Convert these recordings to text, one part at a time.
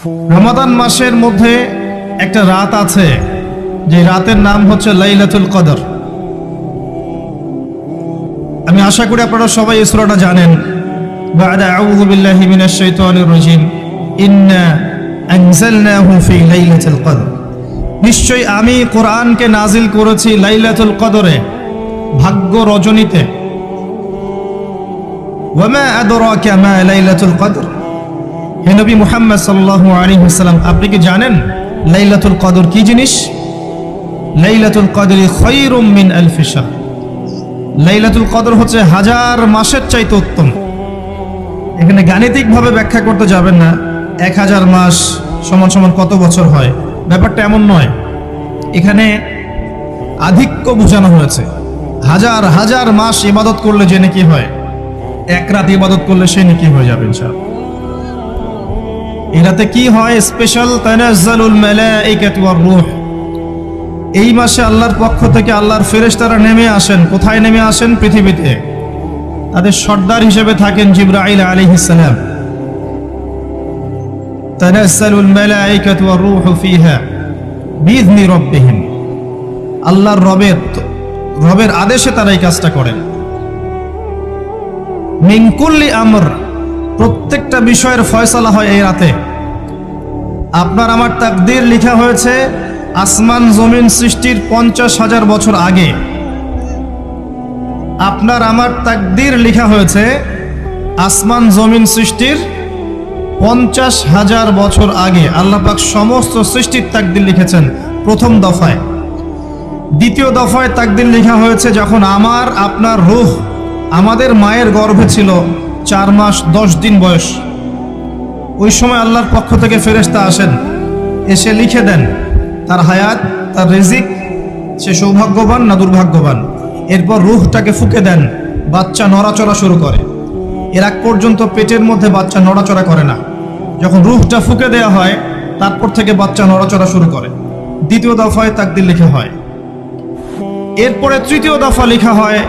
রমাদান মাসের মধ্যে একটা রাত আছে, যে রাতের নাম হচ্ছে লাইলাতুল কদর। আমি আশা করি আপনারা সবাই এই সূরাটা জানেন। বা'দা আউযু বিল্লাহি মিনাশ শাইতানির রাজীম, ইন্না আনজালনাহু ফি লাইলাতুল কদর। নিশ্চয়ই আমি কোরআনকে নাজিল করেছি লাইলাতুল কদরে, ভাগ্য রজনীতে। ওয়া মা আদরাকা মা লাইলাতুল কদর। হে নবী মুহাম্মদ সাল্লাল্লাহু আলাইহি ওয়াসাল্লাম, আপনি কি জানেন লাইলাতুল কদর কি জিনিস? লাইলাতুল কদরি খায়রুম মিন আলফি শাহর। লাইলাতুল কদর হচ্ছে হাজার মাসের চাইতে উত্তম। এখানে গাণিতিকভাবে ব্যাখ্যা করতে যাবেন না 1000 মাস সমান সমান কত বছর হয়, ব্যাপারটা এমন নয়। এখানে আধিক্য বোঝানো হয়েছে। হাজার হাজার মাস ইবাদত করলে যে নেকি হয়, এক রাত ইবাদত করলে সে নেকি হয়ে যাবে ইনশাআল্লাহ। এই রাতে কি হয়? স্পেশাল তানাজ্জালুল মালাইকাতু ওয়ার রূহ। এই মাসে আল্লাহর পক্ষ থেকে আল্লাহর ফেরেশতারা নেমে আসেন। কোথায় নেমে আসেন? পৃথিবীতে। তাদের সর্দার হিসেবে থাকেন জিবরাইল আলাইহিস সালাম। তানাজ্জালুল মালাইকাতু ওয়ার রূহু ফিহা বিইذনি রাব্বিহিম। আল্লাহর রবের আদেশে তারা এই কাজটা করেন। মিন কুল্লি আমর, প্রত্যেকটা বিষয়ের ফয়সালা হয় এই রাতে। আপনার আমার তাকদীর লেখা হয়েছে আসমান জমিন সৃষ্টির 50,000 বছর আগে। আপনার আমার তাকদীর লেখা হয়েছে আসমান জমিন সৃষ্টির 50,000 বছর আগে। আল্লাহ পাক সমস্ত সৃষ্টির তাকদীর লিখেছেন প্রথম দফায়। দ্বিতীয় দফায় তাকদীর লেখা হয়েছে যখন আমার আপনার রূহ আমাদের মায়ের গর্ভে ছিল 4 মাস 10 দিন বয়স। ওই সময় আল্লাহর পক্ষ থেকে ফেরেশতা আসেন, এসে লিখে দেন তার হায়াত, তার রিজিক, সে সৌভাগ্যবান না দুর্ভাগ্যবান। এরপর রূহটাকে ফুঁকে দেন, বাচ্চা নড়াচড়া শুরু করে। এর আগ পর্যন্ত পেটের মধ্যে বাচ্চা নড়াচড়া করে না। যখন রূহটা ফুঁকে দেওয়া হয়, তারপর থেকে বাচ্চা নড়াচড়া শুরু করে। দ্বিতীয় দফায় তাকদীর লেখা হয়। এরপরে তৃতীয় দফা লেখা হয়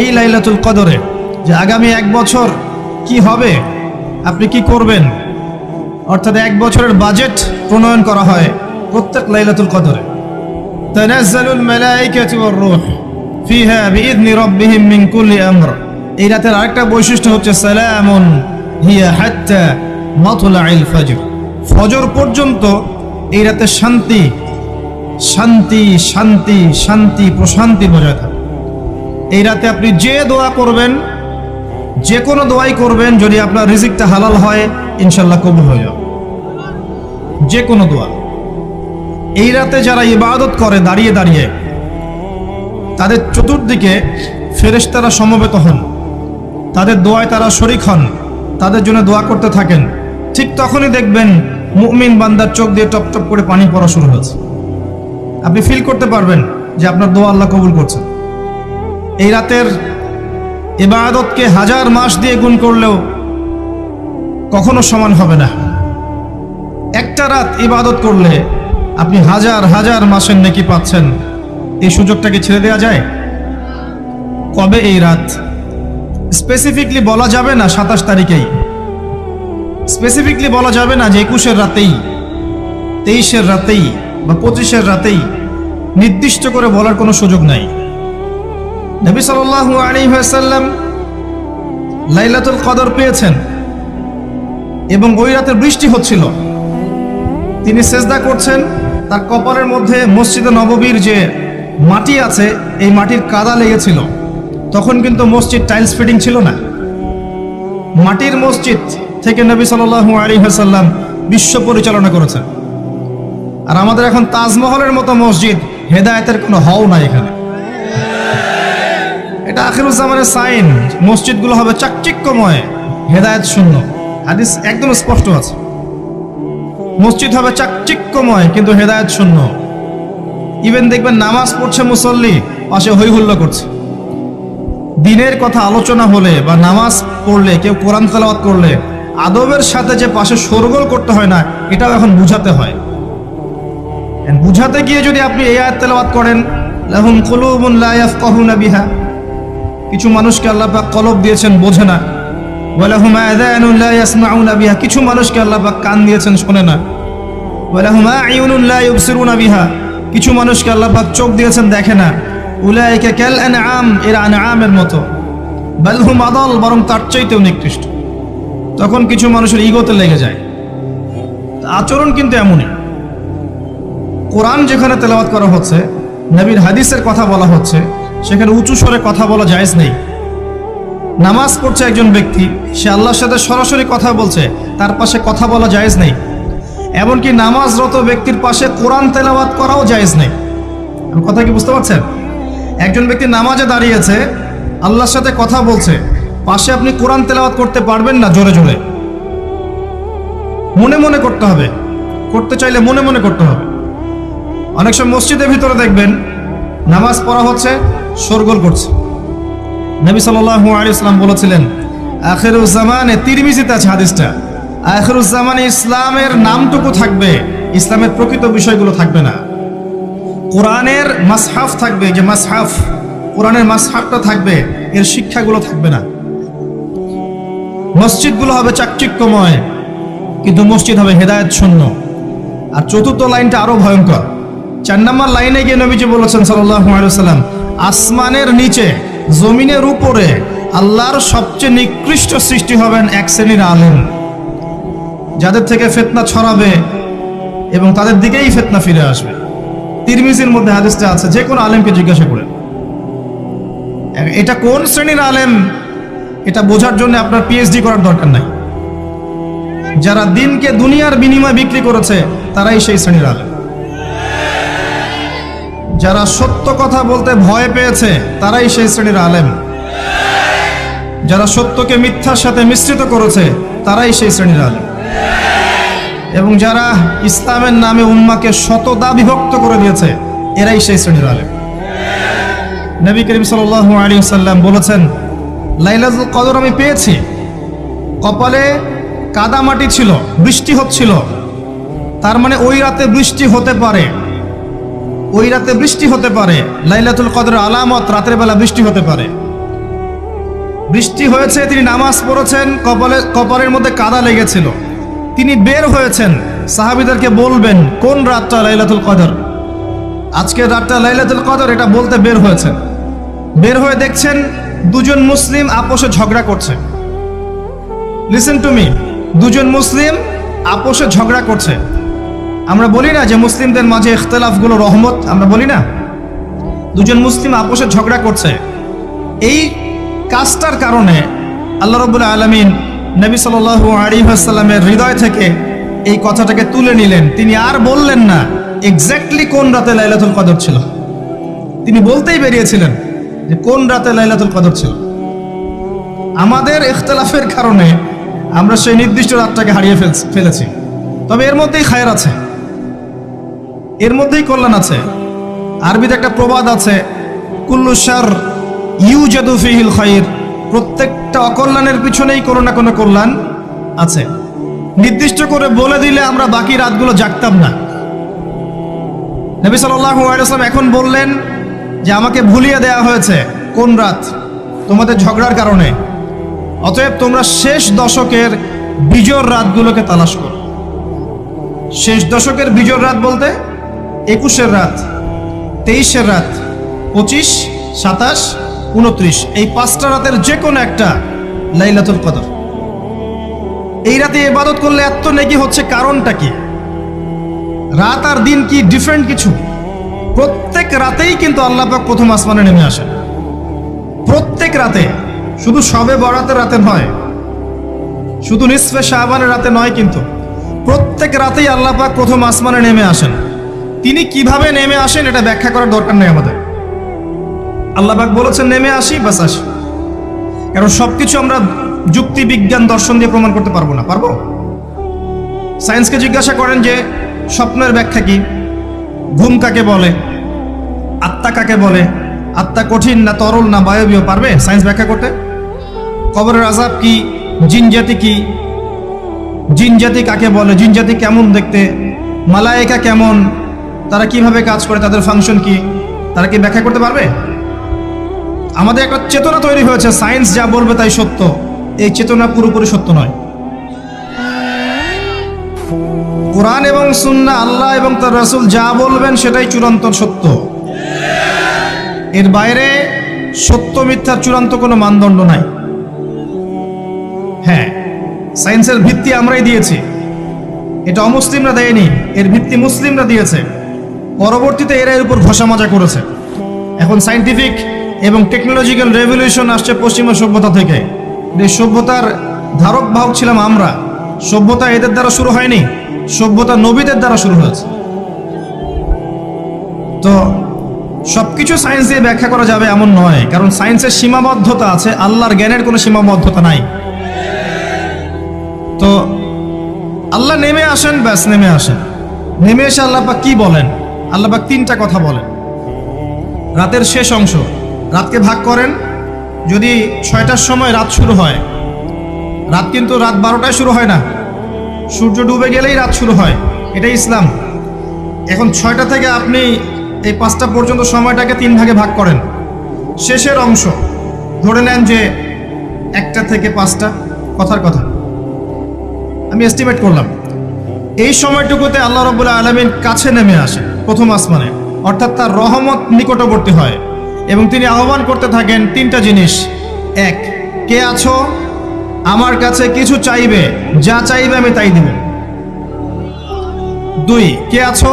এই লাইলাতুল কদরে, যে আগামী 1 বছর কি হবে, আপনি কি করবেন। অর্থাৎ 1 বছরের বাজেট প্রণয়ন করা হয় প্রত্যেক লাইলাতুল কদরে। তানাজ্জালুল মালাইকাতু ওয়ার রূহ ফিহা বিইذনি রাব্বিহিম মিন কুল্লি আমর। এই রাতের আরেকটা বৈশিষ্ট্য হচ্ছে সালামুন হিয়া হাত্তা মাতলাইল ফজর। ফজর পর্যন্ত এই রাতে শান্তি শান্তি শান্তি শান্তি প্রশান্তি বজায় থাকে। এই রাতে আপনি যে দোয়া করবেন, যে কোনো দোয়াই করবেন, যদি আপনার রিজিকটা হালাল হয় ইনশাআল্লাহ কবুল হয়ে যাবে। যে কোনো দোয়া। এই রাতে যারা ইবাদত করে দাঁড়িয়ে দাঁড়িয়ে, তাদের চতুর্দিকে ফেরেশতারা সমবেত হন, তাদের দোয়ায় তারা শরীক হন, তাদের জন্য দোয়া করতে থাকেন। ঠিক তখনই দেখবেন মুমিন বান্দার চোখ দিয়ে টপ টপ করে পানি পড়া শুরু হয়েছে। আপনি ফিল করতে পারবেন যে আপনার দোয়া আল্লাহ কবুল করছেন। এই রাতের ইবাদতকে 1000 মাস দিয়ে গুণ করলেও কখনো সমান হবে না। একটা রাত ইবাদত করলে আপনি হাজার হাজার মাসের নেকি পাচ্ছেন। এই সুযোগটাকে ছেড়ে দেওয়া যায়? কবে এই রাত স্পেসিফিকলি বলা যাবে না 27 তারিখেই, স্পেসিফিকলি বলা যাবে না যে 21-এর রাতেই, 23-এর রাতেই বা 25-এর রাতেই। নির্দিষ্ট করে বলার কোনো সুযোগ নাই। নবী সাল্লাল্লাহু আলাইহি ওয়াসাল্লাম লাইলাতুল কদর পেয়েছেন এবং ওই রাতে বৃষ্টি হচ্ছিল। তিনি সেজদা করছেন, তার কপালের মধ্যে মসজিদে নববীর যে মাটি আছে এই মাটির কাদা লেগেছিল। তখন কিন্তু মসজিদ টাইলস ফিটিং ছিল না। মাটির মসজিদ থেকে নবী সাল্লাল্লাহু আলাইহি ওয়াসাল্লাম বিশ্ব পরিচালনা করেছেন। আর আমাদের এখন তাজমহলের মতো মসজিদ, হেদায়েতের কোনো হও নাই এখানে। এটা আখিরুজ্জামানের সাইন। মসজিদগুলো হবে চাকচিক্যময়, হেদায়েত শূন্য। হাদিস একদম স্পষ্ট আছে, মসজিদ হবে চাকচিক্যময় কিন্তু হেদায়েত শূন্য। ইভেন দেখবেন নামাজ পড়ছে মুসল্লি, পাশে হই হুল্লা করছে। দিনের কথা আলোচনা হলে বা নামাজ পড়লে, কেউ কোরআন তেলাওয়াত করলে আদবের সাথে যে পাশে শোরগোল করতে হয় না, এটাও এখন বুঝাতে হয়। বুঝাতে গিয়ে যদি আপনি এই আয়াত তেলাওয়াত করেন, লাহুম কুলুবুন লা ইয়াফকাহুনা বিহা, কিছু মানুষকে আল্লাহ পাক কলব দিয়েছেন, বোঝে না। ওয়ালাহুম আযানুন লা ইয়াসমাউনা বিহা, কিছু মানুষকে আল্লাহ পাক কান দিয়েছেন, শোনে না। ওয়ালাহুম আ'য়ুনুন লা ইউবসিরুনা বিহা, কিছু মানুষকে আল্লাহ পাক চোখ দিয়েছেন, দেখে না। উলাইকা কাল আনআম, এরা আনআমের মতো। বাল হুম আদাল, বরং তার চাইতেও নিকৃষ্ট। তখন কিছু মানুষের ইগোতে লেগে যায়। আচরণ কিন্তু এমনই। কোরআন যেখানে তেলাওয়াত করা হচ্ছে, নবীর হাদিসের কথা বলা হচ্ছে, সেখানে উঁচু স্বরে কথা বলা জায়েজ নেই। নামাজ পড়ছে একজন ব্যক্তি, সে আল্লাহর সাথে সরাসরি কথা বলছে, তার পাশে কথা বলা জায়েজ নেই। এমনকি নামাজরত ব্যক্তির পাশে কোরআন তেলাওয়াত করাও জায়েজ নেই। কথা কি বুঝতে পারছেন? একজন ব্যক্তি নামাজে দাঁড়িয়েছে, আল্লাহর সাথে কথা বলছে, পাশে আপনি কোরআন তেলাওয়াত করতে পারবেন না জোরে জোরে। মনে মনে করতে হবে, করতে চাইলে মনে মনে করতে হবে। অনেক সময় মসজিদের ভিতরে দেখবেন নামাজ পড়া হচ্ছে, শোরগোল করছে। নবী সাল্লাল্লাহু আলাইহি ওয়াসাল্লাম বলেছিলেন, আখিরুজ জামানে, তিরমিজিতে আছে হাদিসটা, আখিরুজ জামানে ইসলামের নামটুকু থাকবে, ইসলামের প্রকৃত বিষয়গুলো থাকবে না। কোরআনের মাসহাফ থাকবে, যে মাসহাফ, কোরআনের মাসহাফটা থাকবে, এর শিক্ষাগুলো থাকবে না। মসজিদগুলো হবে চাকচিক্যময়, কিন্তু মসজিদ হবে হেদায়েত শূন্য। আর চতুর্থ লাইনটা আরো ভয়ঙ্কর। 4 নম্বর লাইনে গিয়ে নবীজি বলেছেন সাল্লাল্লাহু আলাইহি ওয়াসাল্লাম, আসমানের নিচে, জমিনের উপরে আল্লাহর সবচেয়ে নিকৃষ্ট সৃষ্টি হবেন এক শ্রেণীর আলেম, যাদের থেকে ফিতনা ছড়াবে এবং তাদের দিকেই ফিতনা ফিরে আসবে। তিরমিজির মধ্যে হাদিসটা আছে, যে কোনো আলেমকে জিজ্ঞাসা করেন এটা কোন শ্রেণীর আলেম, এটা বোঝার জন্য আপনার পিএইচডি করার দরকার নাই। যারা দিনকে দুনিয়ার বিনিময়ে বিক্রি করেছে, তারাই সেই শ্রেণীর আলেম। যারা সত্য কথা বলতে ভয় পেয়েছে, তারাই সেই শ্রেণীর আলেম। যারা সত্যকে মিথ্যার সাথে মিশ্রিত করেছে, তারাই সেই শ্রেণীর আলেম। এবং যারা ইসলামের নামে উম্মাকে শতদা বিভক্ত করে দিয়েছে, এরাই সেই শ্রেণীর আলেম। নবী করিম সাল্লাল্লাহু আলাইহি ওয়াসাল্লাম বলেছেন, লাইলাতুল কদর আমি পেয়েছি, কপালে কাদামাটি ছিল, বৃষ্টি হচ্ছিল, তার মানে ওই রাতে বৃষ্টি হতে পারে, ওই রাতে বৃষ্টি হতে পারে। লাইলাতুল কদরের আলামত, রাতের বেলা বৃষ্টি হতে পারে। বৃষ্টি হয়েছে, তিনি নামাজ পড়েছেন, কপালের মধ্যে কাদা লেগেছিল, তিনি বের হয়েছেন, সাহাবীদেরকে বলবেন কোন রাতটা লাইলাতুল কদর, আজকের রাতটা লাইলাতুল কদর, এটা বলতে বের হয়েছেন। বের হয়ে দেখছেন দুজন মুসলিম আপোষে ঝগড়া করছে। লিসেন টু মি, দুজন মুসলিম আপোষে ঝগড়া করছে। আমরা বলি না যে মুসলিমদের মাঝে ইখতিলাফগুলো রহমত, আমরা বলি না? দুজন মুসলিম আপোষে ঝগড়া করছে, এই কাজটার কারণে আল্লাহ রাব্বুল আলামিন নবী সাল্লাল্লাহু আলাইহি ওয়াসাল্লামের হৃদয় থেকে এই কথাটাকে তুলে নিলেন। তিনি আর বললেন না এক্স্যাক্টলি কোন রাতে লাইলাতুল কদর ছিল, তিনি বলতেই বেরিয়েছিলেন যে কোন রাতে লাইলাতুল কদর ছিল। আমাদের ইখতিলাফের কারণে আমরা সেই নির্দিষ্ট রাতটাকে হারিয়ে ফেলেছি। তবে এর মধ্যেই খায়ের আছে, এর মধ্যেই কল্যাণ আছে। আরবিতে একটা প্রবাদ আছে, কুল্লু শার ইউজাদু ফিহিল খায়র, প্রত্যেকটা অকল্যাণের পিছনেই কোনো না কোনো কল্যাণ আছে। নির্দিষ্ট করে বলে দিলে আমরা বাকি রাতগুলো জাগতাম না। নবী সাল্লাল্লাহু আলাইহি ওয়াসাল্লাম এখন বললেন যে আমাকে ভুলিয়ে দেয়া হয়েছে কোন রাত, তোমাদের ঝগড়ার কারণে। অতএব তোমরা শেষ দশকের বিজোড় রাতগুলোকে তালাশ করো। শেষ দশকের বিজোড় রাত বলতে 21-এর রাত, 23-এর রাত, 25, 27, 29, এই 5টা রাতের যে কোনো একটা লাইলাতুল কদর। এই রাতে ইবাদত করলে এত নেকি হচ্ছে, কারণটা কি? রাত আর দিন কি ডিফারেন্ট কিছু? প্রত্যেক রাতেই কিন্তু আল্লাহ পাক প্রথম আসমানে নেমে আসেন, প্রত্যেক রাতে, শুধু শবে বরাতের রাতে নয়, শুধু নিসফে শাবানের রাতে নয়, কিন্তু প্রত্যেক রাতেই আল্লাহ পাক প্রথম আসমানে নেমে আসেন। তিনি কিভাবে নেমে আসেন এটা ব্যাখ্যা করার দরকার নেই আমাদের। আল্লাহ পাক বলেছেন নেমে আসি, বাস আসি। কারণ সবকিছু আমরা যুক্তি, বিজ্ঞান, দর্শন দিয়ে প্রমাণ করতে পারবো না। পারবো? সায়েন্সকে জিজ্ঞাসা করেন যে স্বপ্নের ব্যাখ্যা কি, ঘুম কাকে বলে, আত্মা কাকে বলে, আত্মা কঠিন না তরল না বায়বীয়, পারবে সায়েন্স ব্যাখ্যা করতে? কবরের আযাব কি, জিন জাতি কি, জিন জাতি কাকে বলে, জিন জাতি কেমন দেখতে, মালায়েকা কেমন, তারা কিভাবে কাজ করে, তাদের ফাংশন কি, তারা কি ব্যাখ্যা করতে পারবে? আমাদের একটা চেতনা তৈরি হয়েছে, সায়েন্স যা বলবে তাই সত্য, এই চেতনা পুরোপুরি সত্য নয়। কোরআন এবং সুন্নাহ, আল্লাহ এবং তার রাসূল যা বলবেন সেটাই চূড়ান্ত সত্য। এর বাইরে সত্য মিথ্যার চূড়ান্ত কোনো মানদণ্ড নাই। হ্যাঁ, সায়েন্সের ভিত্তি আমরাই দিয়েছি, এটা অমুসলিমরা দেয়নি, এর ভিত্তি মুসলিমরা দিয়েছে। পরবর্তীতে এরা এর উপর ঘষা মাজা করেছে। এখন সায়েন্টিফিক এবং টেকনোলজিক্যাল রেভলিউশন আসছে পশ্চিমা সভ্যতা থেকে। এই সভ্যতার ধারক বাহক ছিলাম আমরা। সভ্যতা এদের দ্বারা শুরু হয়নি, সভ্যতা নবীদের দ্বারা শুরু হয়েছে। তো সবকিছু সায়েন্স দিয়ে ব্যাখ্যা করা যাবে এমন নয়, কারণ সায়েন্সের সীমাবদ্ধতা আছে, আল্লাহর জ্ঞানের কোনো সীমাবদ্ধতা নাই। তো আল্লাহ নেমে আসেন, ব্যাস নেমে আসেন। নেমে এসে আল্লাহ পাক কি বলেন? আল্লাহ পাক তিনটা কথা বলেন। রাতের শেষ অংশ, রাতকে ভাগ করেন। যদি 6টার সময় রাত শুরু হয়, রাত কিন্তু রাত 12টায় শুরু হয় না, সূর্য ডুবে গেলেই রাত শুরু হয়, এটাই ইসলাম। এখন 6টা থেকে আপনি এই 5টা পর্যন্ত সময়টাকে 3 ভাগে ভাগ করেন। শেষের অংশ ধরে নেন যে 1টা থেকে 5টা, কথার কথা আমি এস্টিমেট করলাম। এই সময়টুকুতে আল্লাহ রাব্বুল আলামিন কাছে নেমে আসেন প্রথম আসমানে, অর্থাৎ তার রহমত নিকটবর্তী হয় এবং তিনি আহ্বান করতে থাকেন 3টা জিনিস। 1, কে আছো? আমার কাছে কিছু চাইবে, যা চাইবে আমি তাই দিব। 2, কে আছো?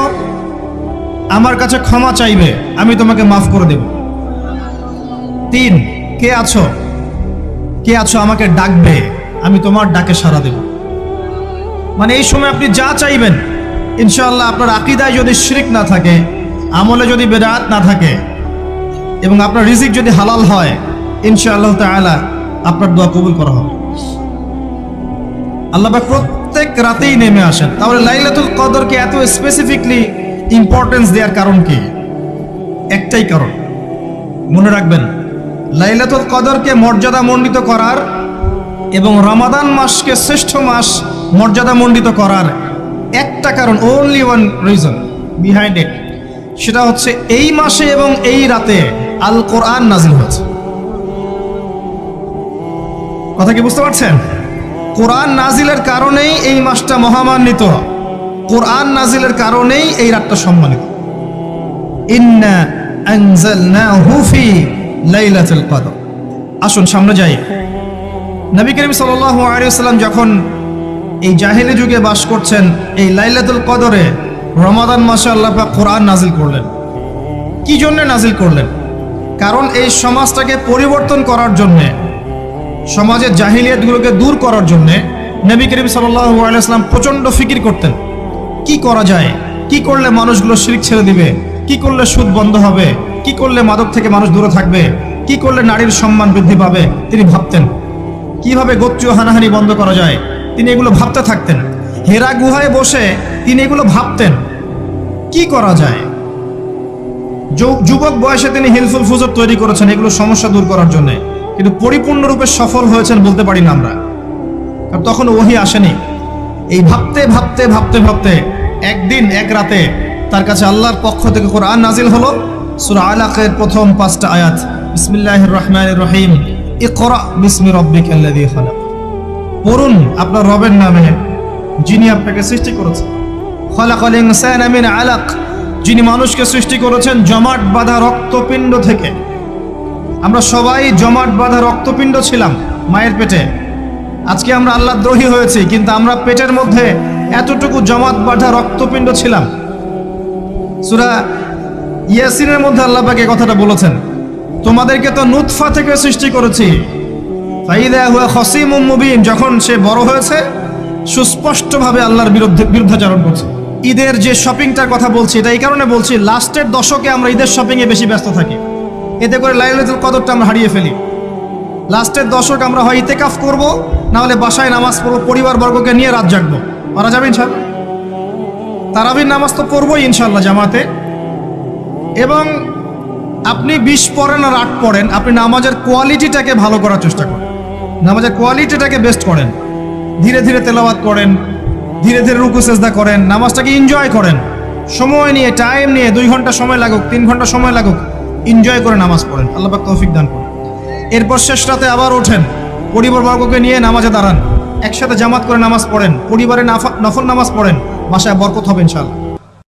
আমার কাছে ক্ষমা চাইবে, আমি তোমাকে মাফ করে দেব। 3, কে আছো? কে আছো আমাকে ডাকবে, আমি তোমার ডাকে সাড়া দেব। মানে এই সময় আপনি যা চাইবেন ইনশাআল্লাহ, আপনার আকীদায় যদি শিরক না থাকে, আমলে যদি বেদাত না থাকে এবং আপনার রিজিক যদি হালাল হয়, ইনশাআল্লাহ তাআলা আপনার দোয়া কবুল করা হবে। আল্লাহ পাক প্রত্যেক রাতেই নেমে আসেন। তাহলে লাইলাতুল কদরকে এত স্পেসিফিকলি ইম্পর্টেন্স দেওয়ার কারণ কি? একটাই কারণ, মনে রাখবেন, লাইলাতুল কদরকে মর্যাদামণ্ডিত করার এবং রমাদান মাসকে শ্রেষ্ঠ মাস মর্যাদামণ্ডিত করার একটা কারণ, only one reason behind it, সেটা হচ্ছে এই মাসে এবং এই রাতে আল কোরআন নাজিল হয়েছে। কথা কি বুঝতে পারছেন? কোরআন নাজিলের কারণেই এই মাসটা মহামান্বিত, কোরআন নাজিলের কারণেই এই রাতটা সম্মানিত। ইন্না আনজালনাহু ফি লাইলাতুল কদর। আসুন সামনে যাই। নবী করিম সাল্লাল্লাহু আলাইহি ওয়াসাল্লাম যখন এই জাহেলি যুগে বাস করছেন, এই লাইলাতুল কদরে রমাদান মাসে আল্লাহ পাক কোরআন নাজিল করলেন। কি জন্য নাজিল করলেন? কারণ এই সমাজটাকে পরিবর্তন করার জন্যে, সমাজের জাহিলিয়াতগুলোকে দূর করার জন্যে নবী করিম সাল্লাল্লাহু আলাইহি ওয়াসাল্লাম প্রচণ্ড ফিকির করতেন। কি করা যায়, কি করলে মানুষগুলো শিরক ছেড়ে দিবে, কি করলে সুদ বন্ধ হবে, কি করলে মাদক থেকে মানুষ দূরে থাকবে, কি করলে নারীর সম্মান বৃদ্ধি পাবে। তিনি ভাবতেন কিভাবে গোত্রীয় হানাহানি বন্ধ করা যায়, তিনি এগুলো ভাবতে থাকতেন। হেরা গুহায় বসে তিনি এগুলো ভাবতেন কি করা যায়। যুবক বয়সে তিনি হিলফুল ফুজুর তৈরি করেছেন এগুলো সমস্যা দূর করার জন্য, কিন্তু পরিপূর্ণরূপে সফল হয়েছেন বলতে পারি না আমরা, কারণ তখন ওহী আসেনি। এই ভাবতে ভাবতে ভাবতে ভাবতে একদিন এক রাতে তার কাছে আল্লাহর পক্ষ থেকে কোরআন নাজিল হলো। সূরা আলাকের প্রথম 5টা আয়াত, বিসমিল্লাহির রহমানির রহিম, ইকরা বিসমি রাব্বিকাল্লাযী খালাক। পড়ুন আপনার রবের নামে, যিনি আপনাকে সৃষ্টি করেছেন। খালাকাল ইনসানা মিন আলাক, যিনি মানুষকে সৃষ্টি করেছেন জমাট বাঁধা রক্তপিণ্ড থেকে। আমরা সবাই জমাট বাঁধা রক্তপিণ্ড ছিলাম মায়ের পেটে। আজকে আমরা আল্লাহর দ্রোহী হয়েছি, কিন্তু আমরা পেটের মধ্যে এতটুকু জমাট বাঁধা রক্তপিণ্ড ছিলাম। সূরা ইয়াসিনের মধ্যে আল্লাহ পাক এই কথাটা বলেছেন, তোমাদেরকে তো নুতফা থেকে সৃষ্টি করেছি, ফাইদা হুয়া খাসিমুম মুবিন, যখন সে বড় হয়েছে সুস্পষ্টভাবে আল্লাহর বিরুদ্ধাচরণ করছে। ঈদের যে শপিংটার কথা বলছি, এটা এই কারণে বলছি, লাস্টের দশকে আমরা ঈদের শপিংয়ে বেশি ব্যস্ত থাকি, এতে করে লাইলাতুল কদরটা আমরা হারিয়ে ফেলি। লাস্টের দশক আমরা হয় ইতেকাফ করব, না হলে বাসায় নামাজ পড়বো, পরিবারবর্গকে নিয়ে রাত জাগবো। পারা যাবে ইনশাআল্লাহ? তারাবির নামাজ তো পড়বোই ইনশাআল্লাহ জামাতে। এবং আপনি 20 পড়েন আর 8 পড়েন, আপনি নামাজের কোয়ালিটিটাকে ভালো করার চেষ্টা করেন, নামাজের কোয়ালিটিটাকে বেস্ট করেন, ধীরে ধীরে তেলাওয়াত করেন, ধীরে ধীরে রুকু সেজদা করেন, নামাজটাকে এনজয় করেন, সময় নিয়ে, টাইম নিয়ে, 2 ঘন্টা সময় লাগুক, 3 ঘন্টা সময় লাগুক, এনজয় করে নামাজ পড়েন। আল্লাহ পাক তৌফিক দান করেন। এরপর শেষ রাতে আবার ওঠেন, পরিবারবর্গকে নিয়ে নামাজে দাঁড়ান, একসাথে জামাত করে নামাজ পড়েন, পরিবারে নফল নামাজ পড়েন, বাসায় বরকত হবে ইনশাআল্লাহ।